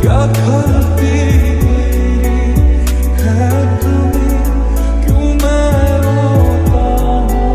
क्या गलती है तुम्हें, क्यों मैं रोता हूँ।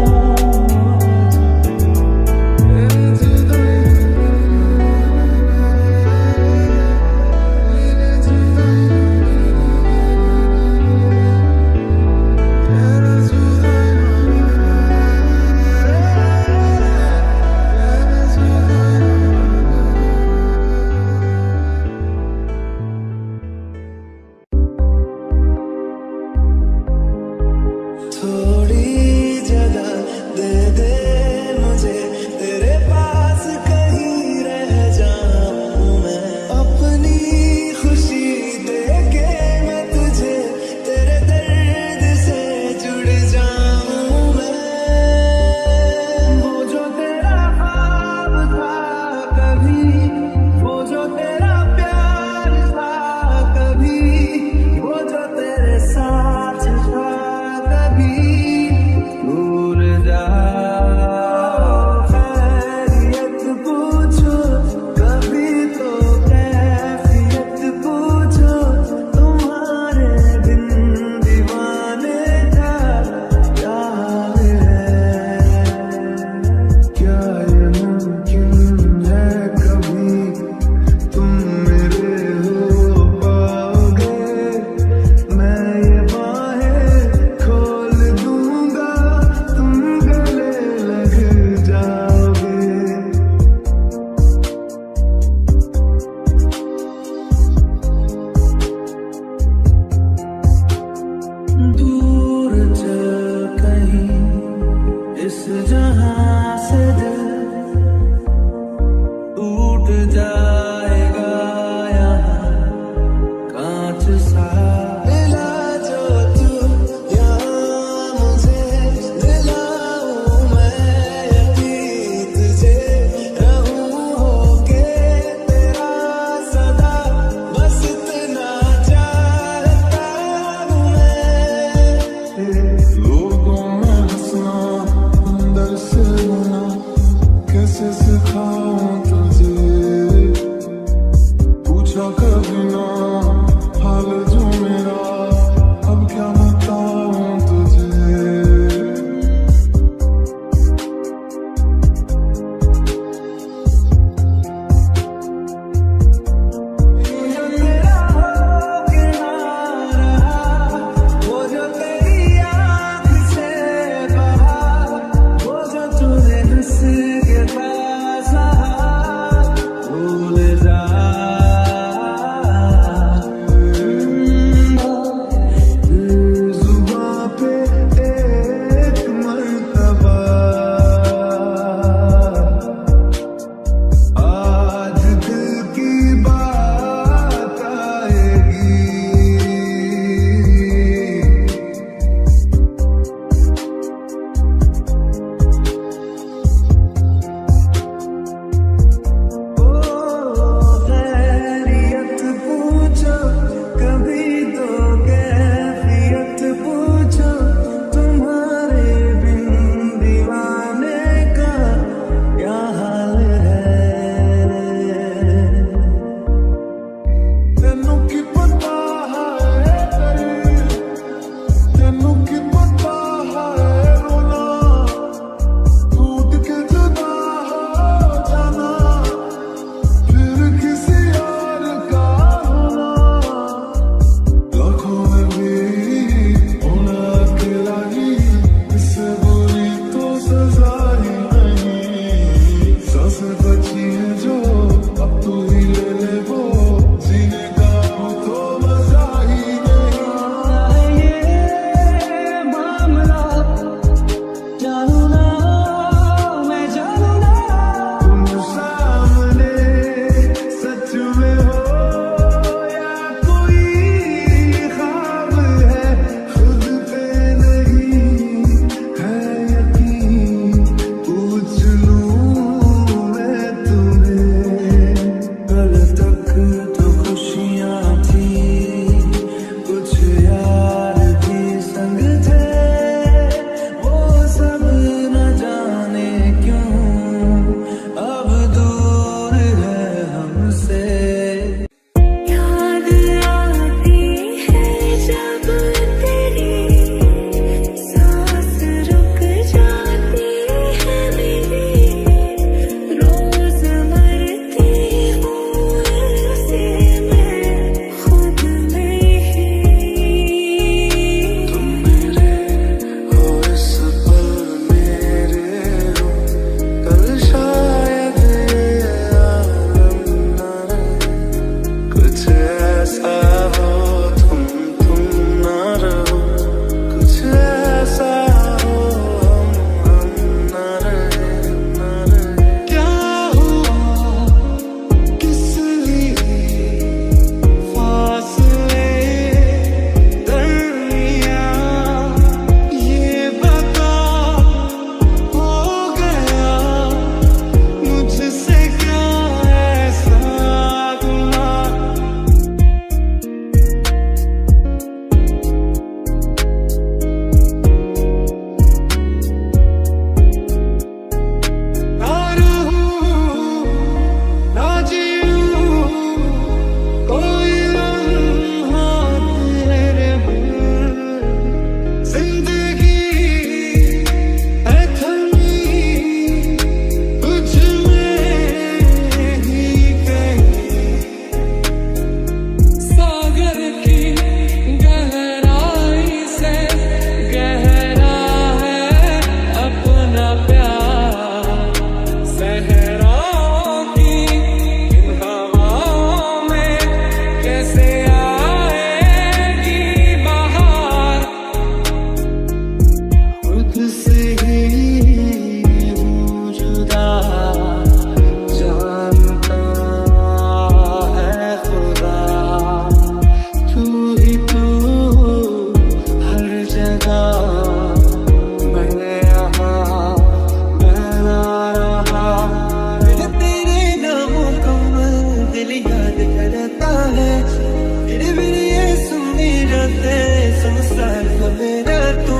ते संसार को मेरा तू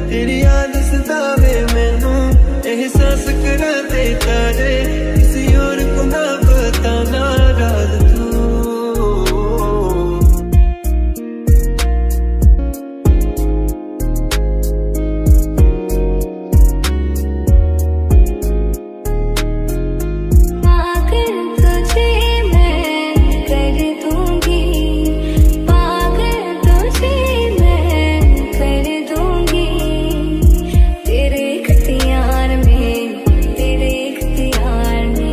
तेरी याद सतावे मैनू एहसास करा दे तारे किसी और को ना बताना राज तू तेरे इख्तियार में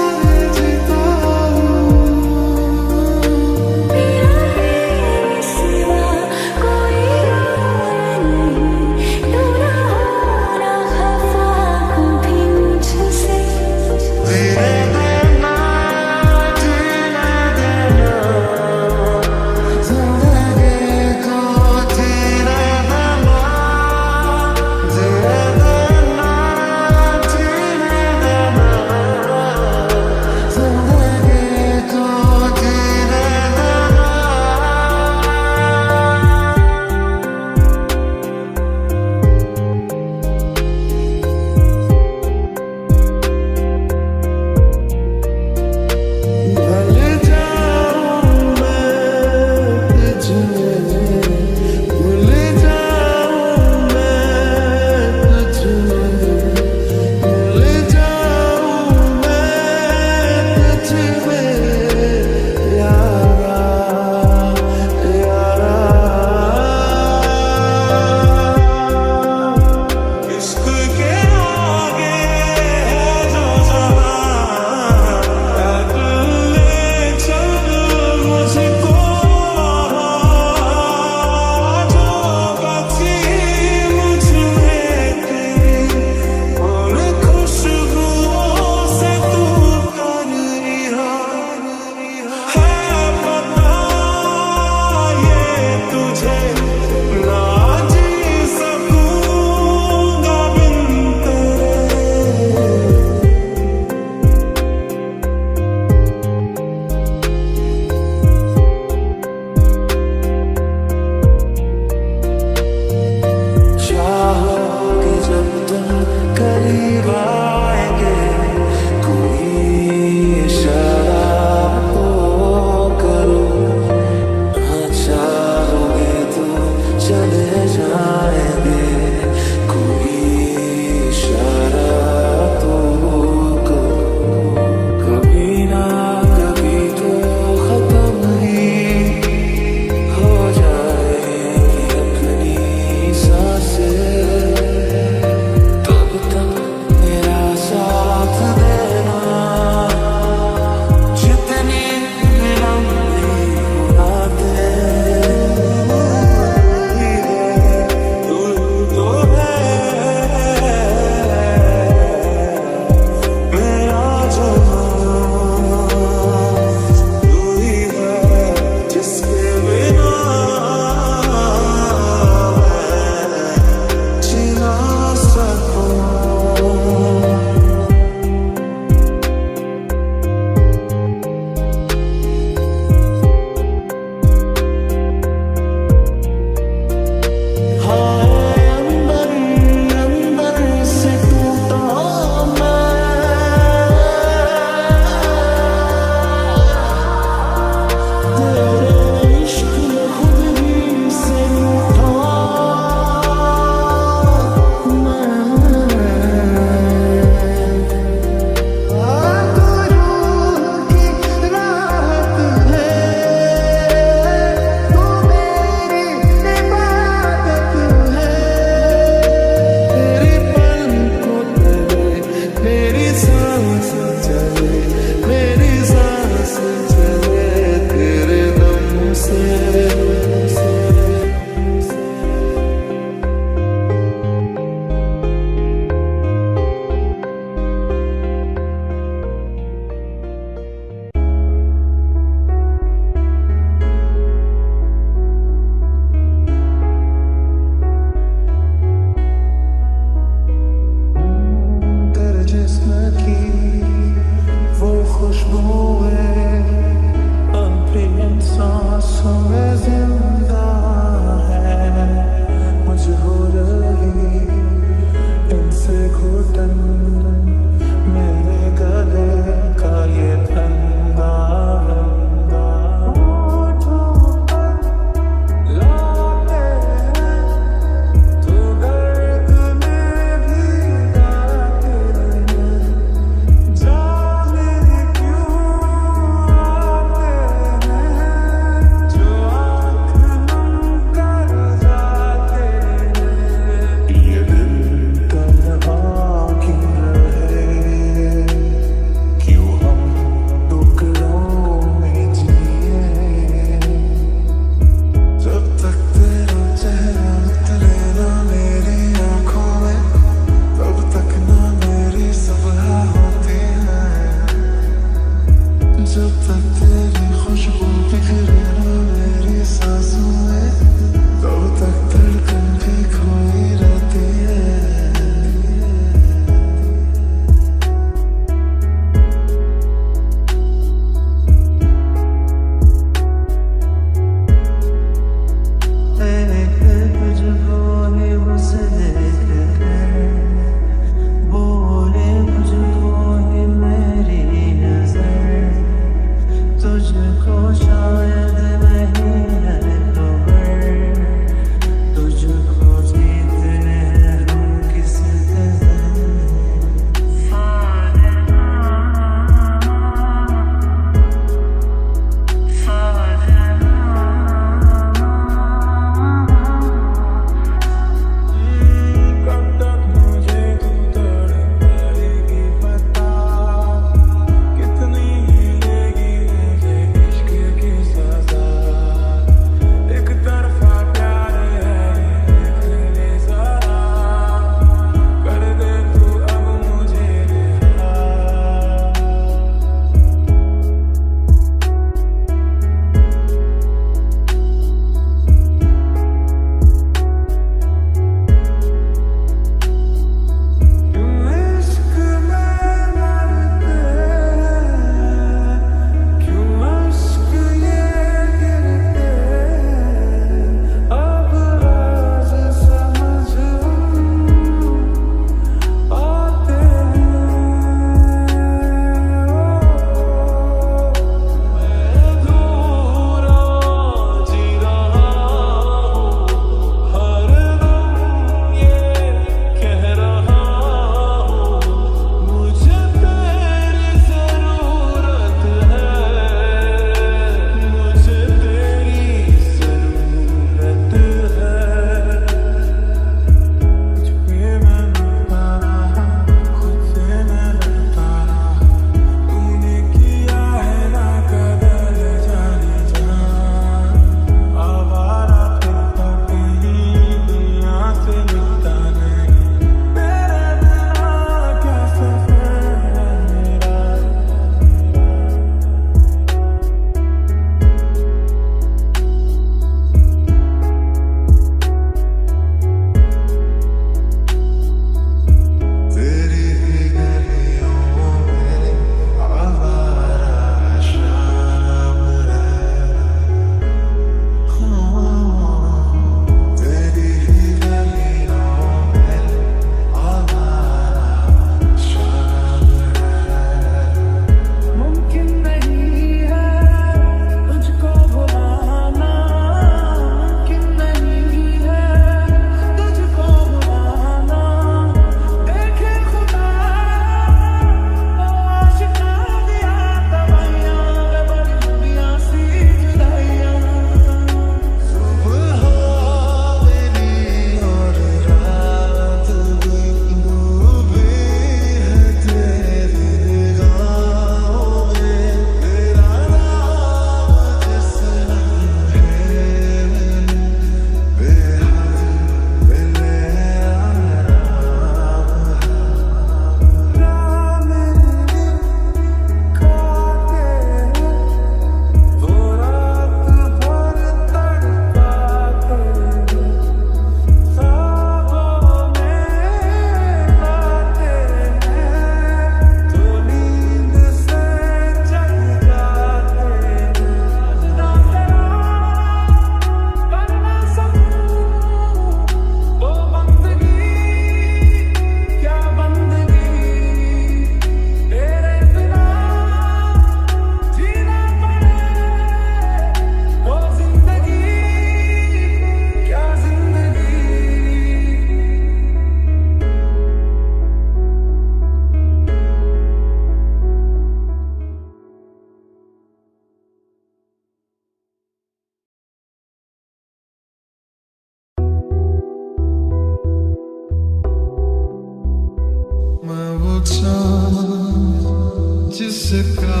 जिसका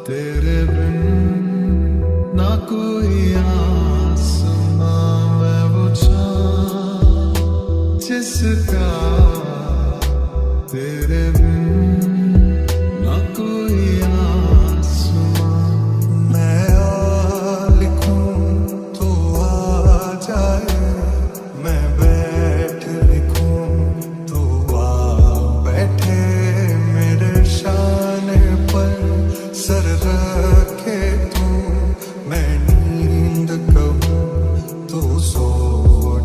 तेरे बिन ना कोई आसमां, मैं वो चाँद जिसका तेरे बिन ना कोई आसमां। मैं आ लिखूं तो आ जाए, मैं बैठ लिखूं तो आ बैठे, मेरे शाने पर सर रखे तू, मैं नींद कहूं तो सो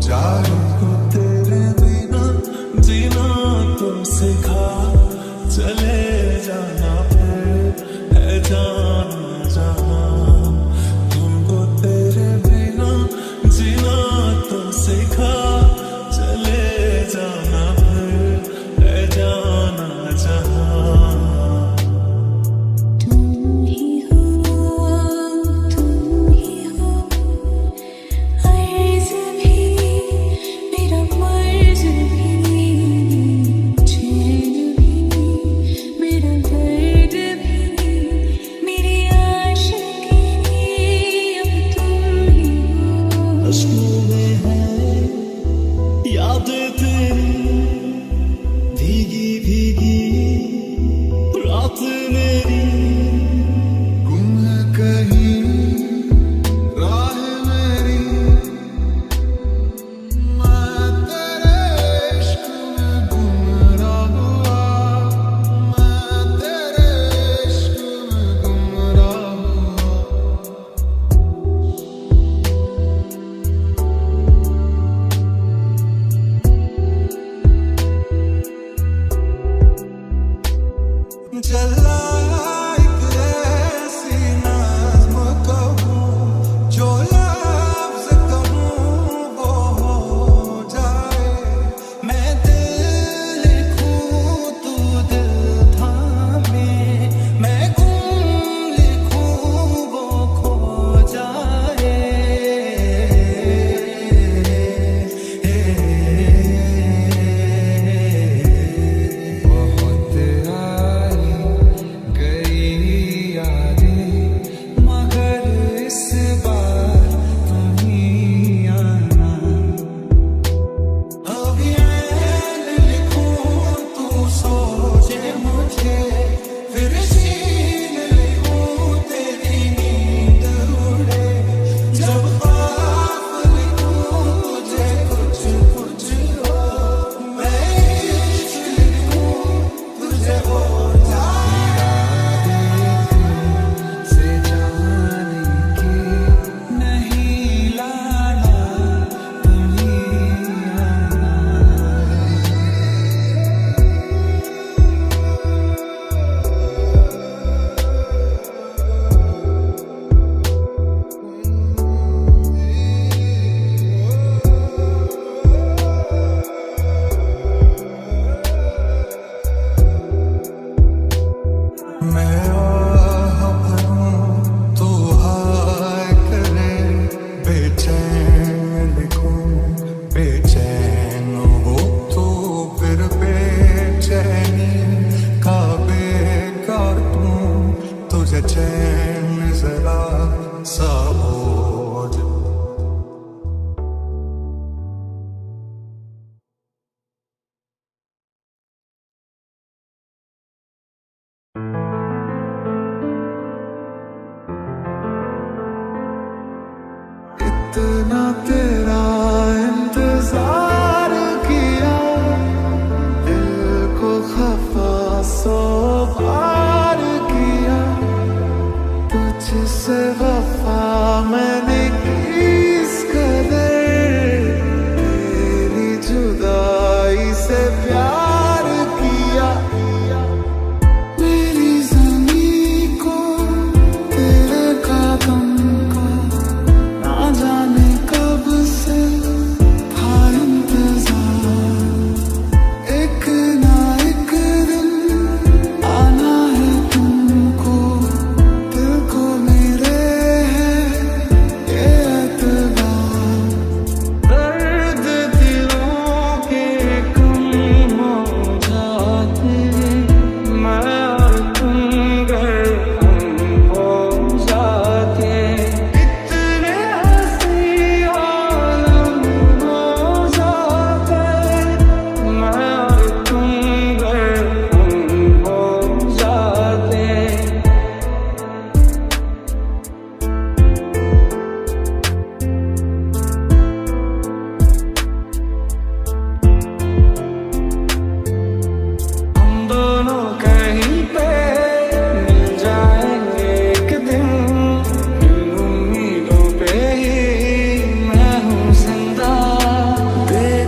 जाए। तेरे बिना जीना तो सिखा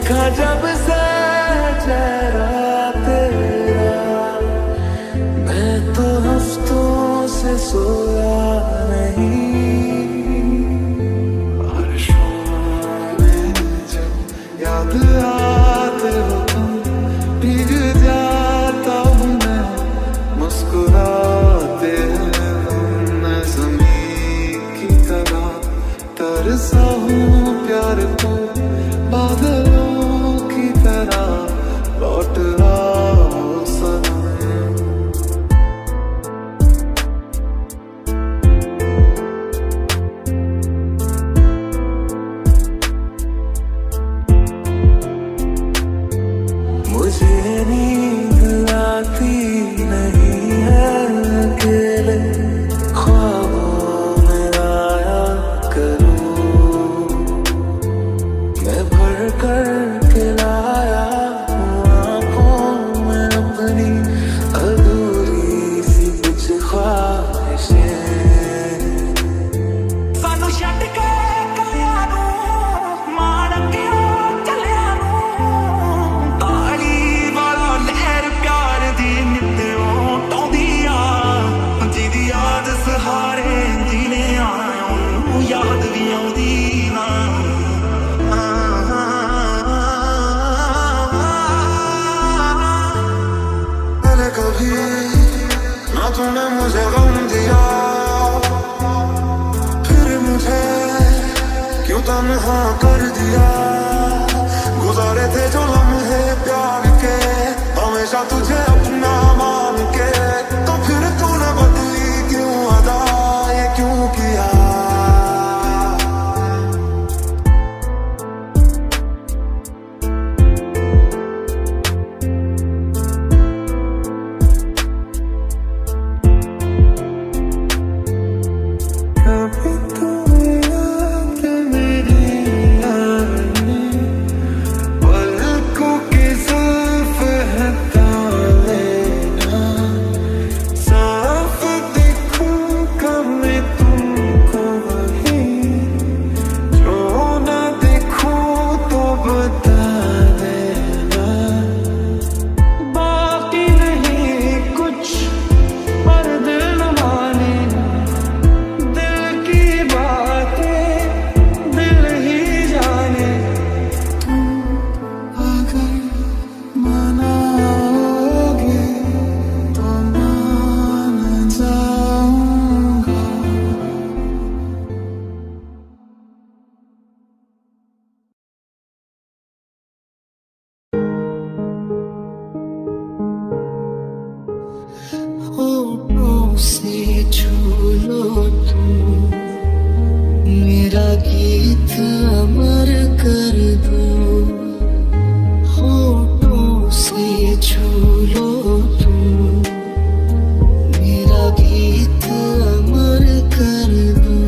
देखा जब से चेहरा तेरा, मैं तो हफ्तों से सोया नहीं। बारिशों में जब याद आते हो तुम, भीग जाता हूँ मैं, मुस्कुराते हैं हम। मैं ज़मीन की तरह तरसा हूँ प्यार को, बादलों की तरह लौट आओ सनम। मुझे नींद आती नहीं है अकेले, ख्वाबों में आया करूं मैं, भर कर के लाया हूँ आँखों में अपनी अधूरी सी कुछ ख्वाहिशें। सानू छड्ड के कलियां नूं मार के चलिया नूं, ताली वाला लहर प्यार दी नित्यों टौंदी आ, जिहदी याद सहारे जीने आया ओनू याद भी आउंदी ना। पहले कभी ना तूने मुझे गम दिया, फिर मुझे क्यों तन्हा कर दिया। गुजारे थे जो लम्हे प्यार के, हमेशा तुझे अपना मान के, तो फिर तूने बदली क्यों अदा, ये क्यों किया। कभी तू याद मेरी आई, पलकों के जुल्फ है तालेना, साफ दिखूंगा मैं तुमको वहीं, जो ना दिखूं तो बता देना। बाकी नहीं कुछ पर दिल न माने, दिल की बातें दिल ही जाने। तुम अगर मनाओगे तो मान जाऊंगा। होठों से छू लो तुम, मेरा गीत अमर कर दो। होठों से छू लो तुम, मेरा गीत अमर कर दो।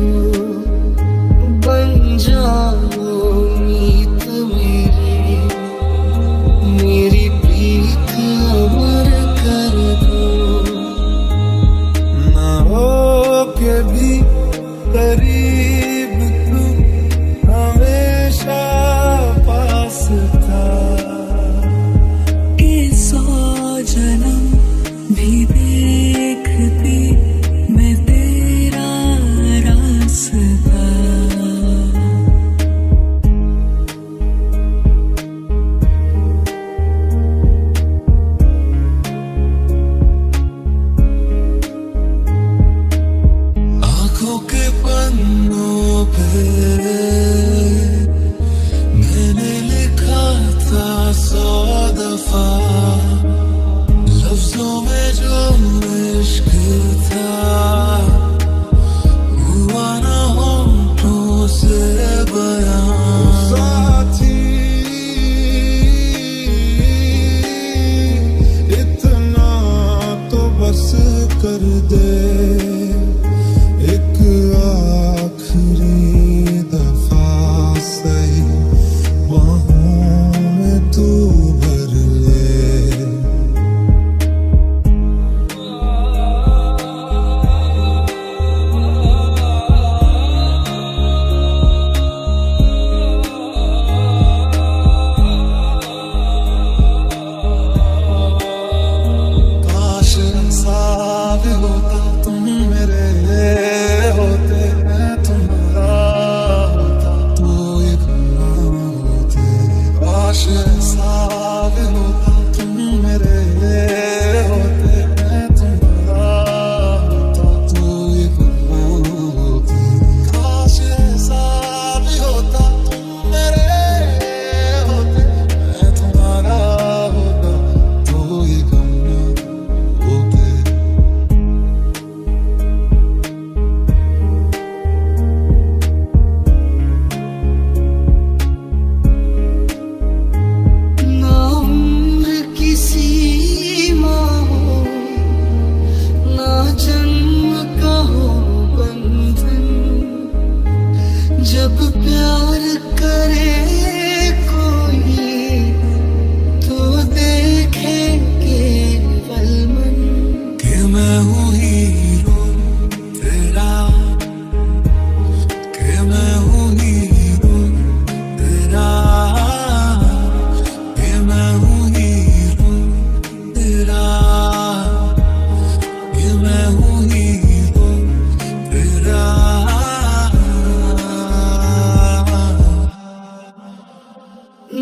बन जाओ मीत मेरी प्रीत अमर कर दो। ना हो के भी करीब तू हमेशा पास था, कि 100 जन्म भी देखती मैं तेरा रास्ता। आँखों के पन्नों पे मैंने लिखा था 100 दफा, लफ्जों में जो इश्क था, हुआ ना होठों से बयां। साथी इतना तो बस कर दे, एक आखिरी दफा सही बाहों में तू भर ले। साल होता तुम मेरे होते, मैं तुम्हारा होता तो ये गुनाह होती। काश ऐसा भी होता तुम मेरे होते, मैं तुम्हारा होता तो ये गुनाह होते। जब प्यार करे कोई तो देखे केवल मन कि मैं हूँ हीरो तेरा, कि मैं हूँ हीरो तेरा, कि मैं हूँ हीरो तेरा, कि मैं हूँ हीरो तेरा।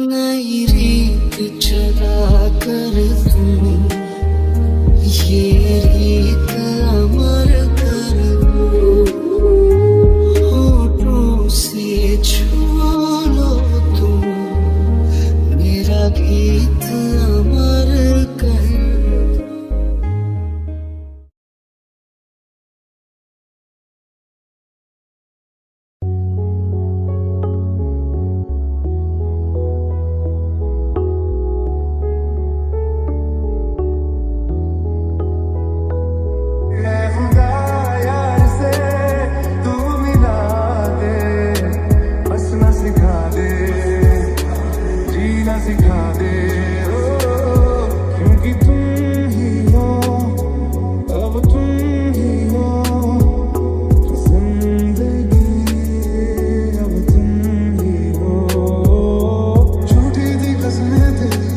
नई रीत चला कर तुम ये रीत अमर कर दो, होठों से छू लो तुम मेरा गीत अमर कर दो। सिखा दे क्योंकि तुम ही हो, अब तुम ही हो जिंदगी, अब तुम ही हो। झूठी थी कसमें तेरी,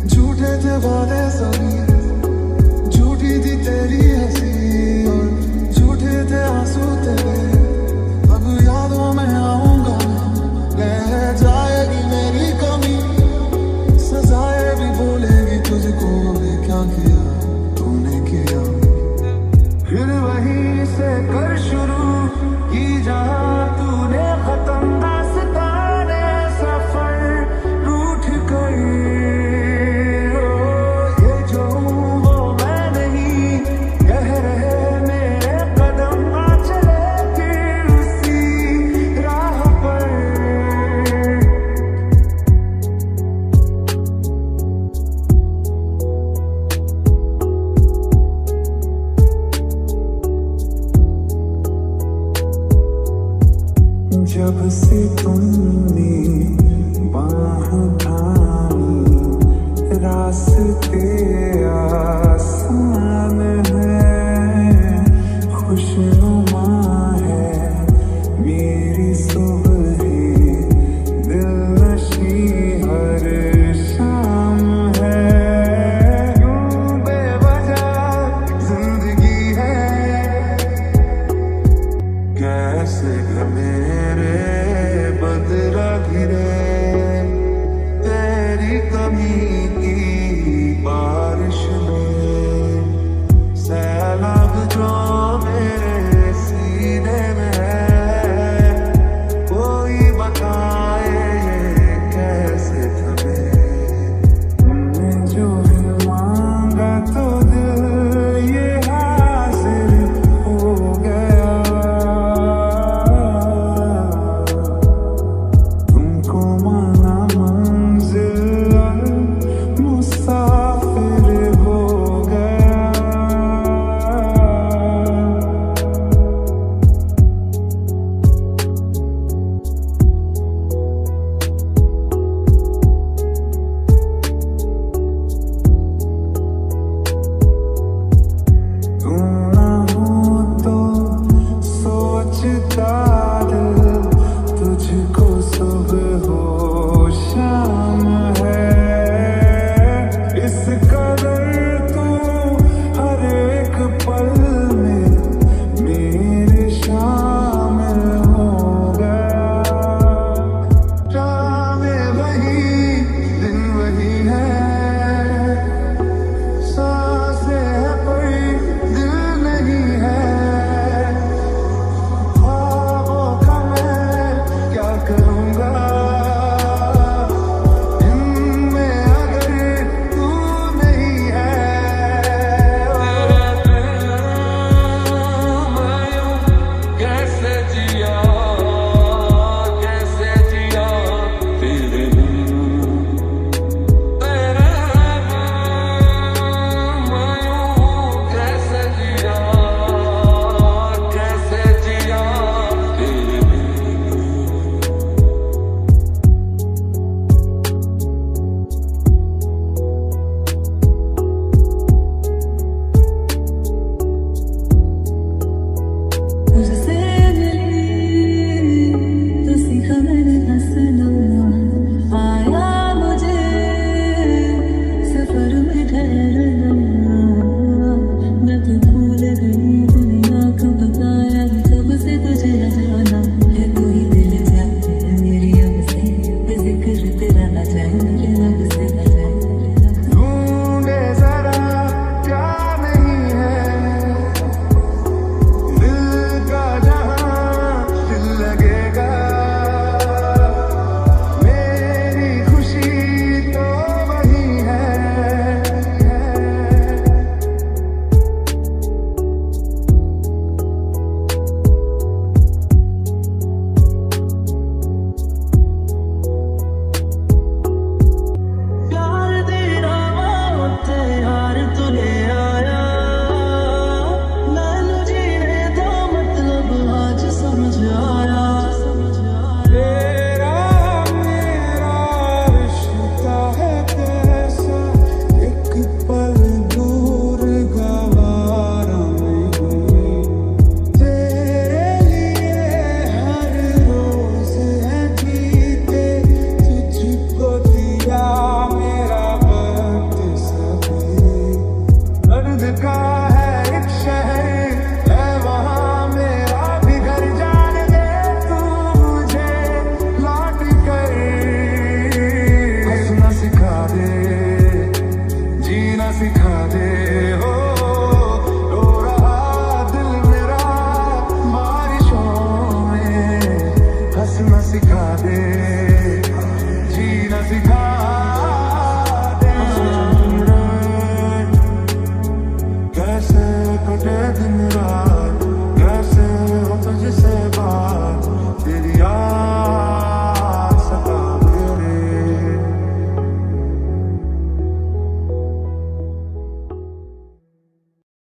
झूठे थे वादे सभी, झूठी थी तेरी हंसी और झूठे थे आंसू तेरे। अब यादों में आऊंगा रह जाएगी मेरी कमी, सजाएं भी बोलेगी तुझको भी क्या किया तूने किया। फिर वहीं से कर शुरू की जहां तूने खत्म, दास्ताने सफर रूठ गई। ये जो वो मैं नहीं, कह रहे मेरे कदम ना चले फिर उसी राह पर। जब से तुमने बाह थामी, रास्ते आसान है, खुशनुमा है मेरी सुबहें, दिलनशी हर शाम है। यूं बेवजह जिंदगी है, कैसे मेरे बदला गिरे तेरी कमी की बारिश में। सैलाब जो मेरे सीने में है, कोई बताए ये कैसे थमे। तुमने जो है मांगा तो दिल ये हासिल हो गया। तुमको माना मंजिल हंसना सिखा दे।